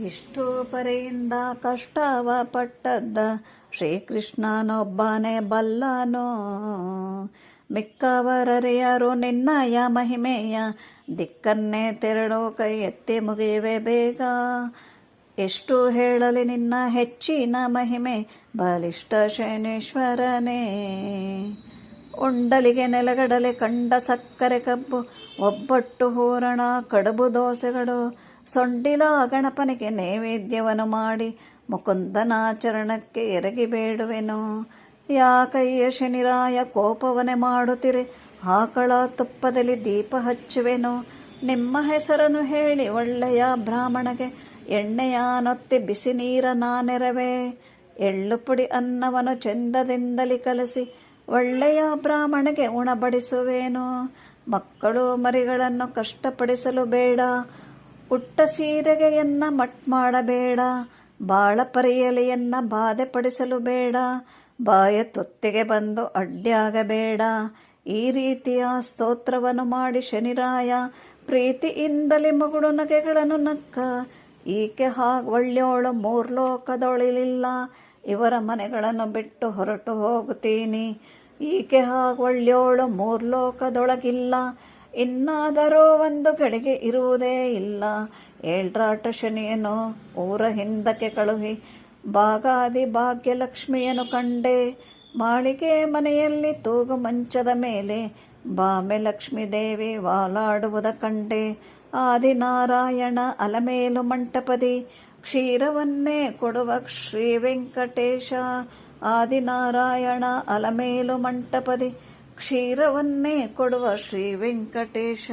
ಇಷ್ಟು ಪರೆಯಿಂದ ಕಷ್ಟವ ಪಟ್ಟದ್ದ ಶ್ರೀಕೃಷ್ಣನೊಬ್ಬನೇ ಬಲ್ಲನೋ. ಮಿಕ್ಕವರರಿಯರು ನಿನ್ನಯ ಮಹಿಮೆಯ ದಿಕ್ಕನ್ನೇ ತೆರಳು ಕೈ ಎತ್ತಿ ಮುಗಿವೆ ಬೇಗ. ಎಷ್ಟು ಹೇಳಲಿ ನಿನ್ನ ಹೆಚ್ಚಿನ ಮಹಿಮೆ ಬಲಿಷ್ಠ ಶನೇಶ್ವರನೇ. ಉಂಡಲಿಗೆ ನೆಲಗಡಲೆ ಕಂಡ ಸಕ್ಕರೆ ಕಬ್ಬು ಒಬ್ಬಟ್ಟು ಹೂರಣ ಕಡುಬು ದೋಸೆಗಳು ಸೊಂಡಿಲ ಗಣಪನಿಗೆ ನೈವೇದ್ಯವನ್ನು ಮಾಡಿ ಮುಕುಂದನ ಚರಣಕ್ಕೆ ಎರಗಿ ಬೇಡುವೆನು. ಯಾಕಯ್ಯ ಶನಿರಾಯ ಕೋಪವನೆ ಮಾಡುತ್ತಿರೆ, ಆಕಳ ತುಪ್ಪದಲ್ಲಿ ದೀಪ ಹಚ್ಚುವೆನು. ನಿಮ್ಮ ಹೆಸರನ್ನು ಹೇಳಿ ಒಳ್ಳೆಯ ಬ್ರಾಹ್ಮಣಗೆ ಎಣ್ಣೆಯ ನೊತ್ತಿ ಬಿಸಿ ನೀರ ನಾನೆರವೆ. ಎಳ್ಳು ಪುಡಿ ಅನ್ನವನ್ನು ಚೆಂದದಿಂದಲಿ ಕಲಸಿ ಒಳ್ಳೆಯ ಬ್ರಾಹ್ಮಣಗೆ ಉಣಬಡಿಸುವೆನು. ಮಕ್ಕಳು ಮರಿಗಳನ್ನು ಕಷ್ಟಪಡಿಸಲು ಬೇಡ, ಉಟ್ಟ ಸೀರೆಗೆಯನ್ನ ಮಟ್ ಮಾಡಬೇಡ. ಬಾಳ ಪರಿಯಲೆಯನ್ನ ಬಾಧೆ ಪಡಿಸಲು ಬೇಡ, ಬಾಯ ತೊತ್ತಿಗೆ ಬಂದು ಅಡ್ಡಿಯಾಗಬೇಡ. ಈ ರೀತಿಯ ಸ್ತೋತ್ರವನ್ನು ಮಾಡಿ ಶನಿರಾಯ ಪ್ರೀತಿಯಿಂದಲೇ ಮಗುಳು ನಗೆಗಳನ್ನು ನಕ್ಕ. ಈಕೆ ಒಳ್ಳೆಯೋಳು ಮೂರ್ಲೋಕದೊಳಿಲಿಲ್ಲ, ಇವರ ಮನೆಗಳನ್ನು ಬಿಟ್ಟು ಹೊರಟು ಹೋಗುತ್ತೀನಿ. ಈಕೆ ಒಳ್ಳೆಯೋಳು ಮೂರ್ಲೋಕದೊಳಗಿಲ್ಲ, ಇನ್ನಾದರೂ ಒಂದು ಗಳಿಗೆ ಇರುವುದೇ ಇಲ್ಲ. ಏಳ್ರಾಟ ಶನಿಯನ್ನು ಊರ ಹಿಂದಕ್ಕೆ ಕಳುಹಿ ಭಾಗಾದಿ ಭಾಗ್ಯಲಕ್ಷ್ಮಿಯನ್ನು ಕಂಡೆ. ಮಾಳಿಗೆ ಮನೆಯಲ್ಲಿ ತೂಗು ಮಂಚದ ಮೇಲೆ ಬಾಮೆ ಲಕ್ಷ್ಮೀ ದೇವಿ ವಾಲಾಡುವುದ ಕಂಡೆ. ಆದಿನಾರಾಯಣ ಅಲಮೇಲು ಮಂಟಪದಿ ಕ್ಷೀರವನ್ನೇ ಕೊಡುವ ಶ್ರೀ ವೆಂಕಟೇಶ. ಆದಿನಾರಾಯಣ ಅಲಮೇಲು ಮಂಟಪದಿ ಕ್ಷೀರವನ್ನೇ ಕೊಡುವ ಶ್ರೀ ವೆಂಕಟೇಶ.